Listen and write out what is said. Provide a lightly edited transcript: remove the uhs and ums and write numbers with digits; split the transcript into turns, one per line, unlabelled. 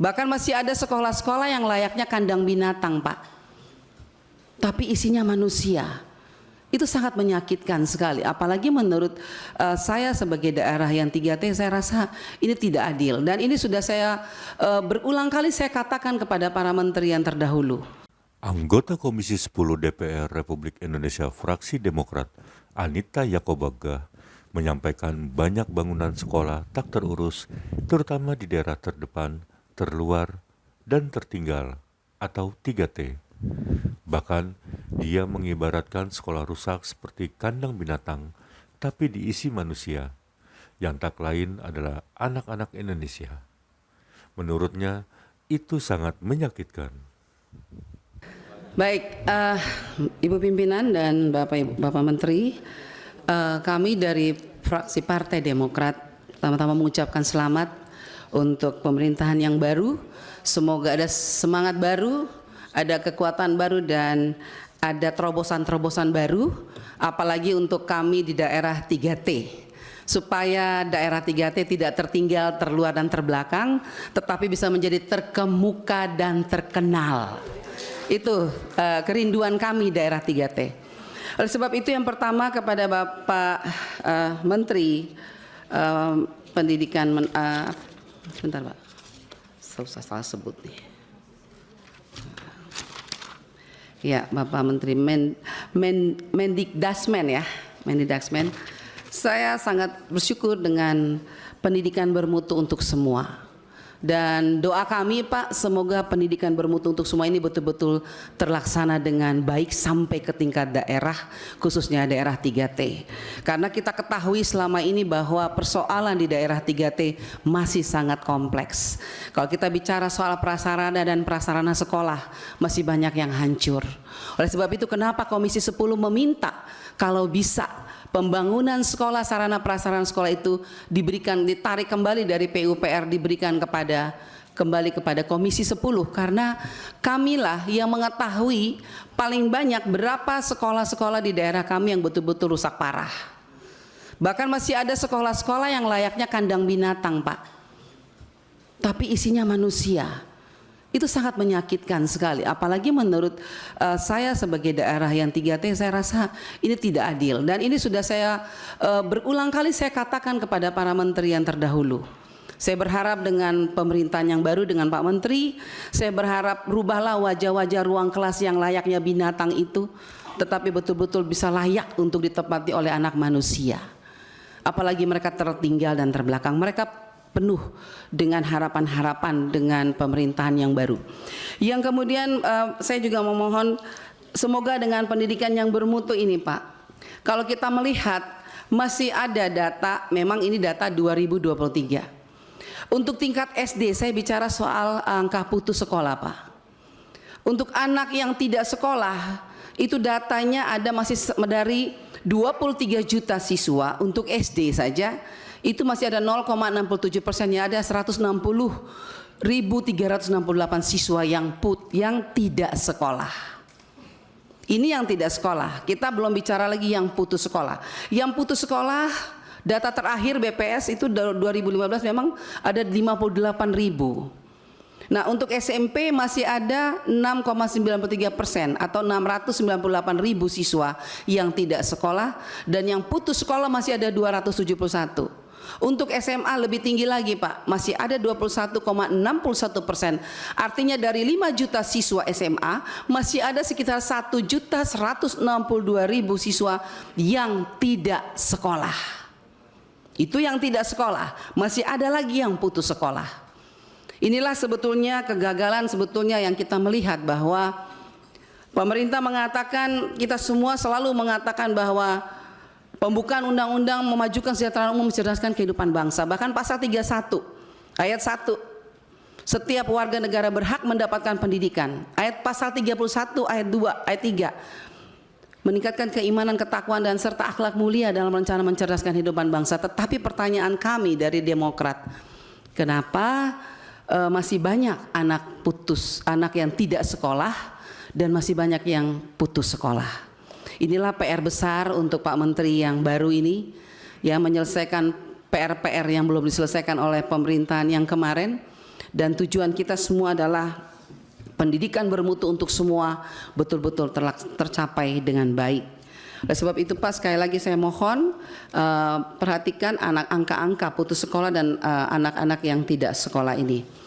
Bahkan masih ada sekolah-sekolah yang layaknya kandang binatang, Pak. Tapi isinya manusia. Itu sangat menyakitkan sekali. Apalagi menurut saya sebagai daerah yang 3T, saya rasa ini tidak adil. Dan ini sudah saya berulang kali saya katakan kepada para menteri yang terdahulu.
Anggota Komisi 10 DPR Republik Indonesia fraksi Demokrat, Anita Yakobaga, menyampaikan banyak bangunan sekolah tak terurus, terutama di daerah terdepan, terluar, dan tertinggal atau 3T. Bahkan dia mengibaratkan sekolah rusak seperti kandang binatang, tapi diisi manusia, yang tak lain adalah anak-anak Indonesia. Menurutnya, itu sangat menyakitkan.
Baik, Ibu Pimpinan dan Bapak Menteri, kami dari fraksi Partai Demokrat pertama-tama mengucapkan selamat untuk pemerintahan yang baru. Semoga ada semangat baru, ada kekuatan baru, dan ada terobosan-terobosan baru, apalagi untuk kami di daerah 3T, supaya daerah 3T tidak tertinggal, terluar, dan terbelakang, tetapi bisa menjadi terkemuka dan terkenal. Itu kerinduan kami daerah 3T. Oleh sebab itu yang pertama kepada Bapak Menteri Pendidikan, sebentar Pak, susah salah sebut nih. Ya, Bapak Menteri Mendikdasmen ya, Mendikdasmen. Saya sangat bersyukur dengan pendidikan bermutu untuk semua. Dan doa kami Pak, semoga pendidikan bermutu untuk semua ini betul-betul terlaksana dengan baik sampai ke tingkat daerah, khususnya daerah 3T. Karena kita ketahui selama ini bahwa persoalan di daerah 3T masih sangat kompleks. Kalau kita bicara soal prasarana dan prasarana sekolah, masih banyak yang hancur. Oleh sebab itu kenapa Komisi 10 meminta kalau bisa pembangunan sekolah, sarana prasarana sekolah itu ditarik kembali dari PUPR, diberikan kembali kepada Komisi 10, karena kamilah yang mengetahui paling banyak berapa sekolah-sekolah di daerah kami yang betul-betul rusak parah. Bahkan masih ada sekolah-sekolah yang layaknya kandang binatang, Pak. Tapi isinya manusia. Itu sangat menyakitkan sekali, apalagi menurut saya sebagai daerah yang 3T, saya rasa ini tidak adil. Dan ini sudah saya berulang kali saya katakan kepada para menteri yang terdahulu. Saya berharap dengan pemerintahan yang baru, dengan Pak Menteri, saya berharap rubahlah wajah-wajah ruang kelas yang layaknya binatang itu, tetapi betul-betul bisa layak untuk ditempati oleh anak manusia. Apalagi mereka tertinggal dan terbelakang, mereka penuh dengan harapan-harapan dengan pemerintahan yang baru. Yang kemudian saya juga memohon semoga dengan pendidikan yang bermutu ini Pak, kalau kita melihat masih ada data, memang ini data 2023. Untuk tingkat SD saya bicara soal angka putus sekolah Pak. Untuk anak yang tidak sekolah itu datanya ada masih dari 23 juta siswa untuk SD saja. Itu masih ada 0,67%-nya, ada 160.368 siswa yang tidak sekolah. Ini yang tidak sekolah. Kita belum bicara lagi yang putus sekolah. Yang putus sekolah, data terakhir BPS itu 2015 memang ada 58.000. Nah, untuk SMP masih ada 6,93% atau 698.000 siswa yang tidak sekolah, dan yang putus sekolah masih ada 271. Untuk SMA lebih tinggi lagi Pak, masih ada 21,61%. Artinya dari 5 juta siswa SMA masih ada sekitar 1.162.000 siswa yang tidak sekolah. Itu yang tidak sekolah, masih ada lagi yang putus sekolah. Inilah sebetulnya kegagalan sebetulnya yang kita melihat, bahwa pemerintah mengatakan, kita semua selalu mengatakan bahwa pembukaan undang-undang memajukan kesejahteraan umum, mencerdaskan kehidupan bangsa. Bahkan pasal 31 ayat 1, setiap warga negara berhak mendapatkan pendidikan. Ayat pasal 31 ayat 2 ayat 3, meningkatkan keimanan, ketakwaan, dan serta akhlak mulia dalam rencana mencerdaskan kehidupan bangsa. Tetapi pertanyaan kami dari Demokrat, kenapa masih banyak anak yang tidak sekolah dan masih banyak yang putus sekolah? Inilah PR besar untuk Pak Menteri yang baru ini, ya, menyelesaikan PR-PR yang belum diselesaikan oleh pemerintahan yang kemarin, dan tujuan kita semua adalah pendidikan bermutu untuk semua betul-betul tercapai dengan baik. Oleh sebab itu Pak, sekali lagi saya mohon perhatikan angka-angka putus sekolah dan anak-anak yang tidak sekolah ini.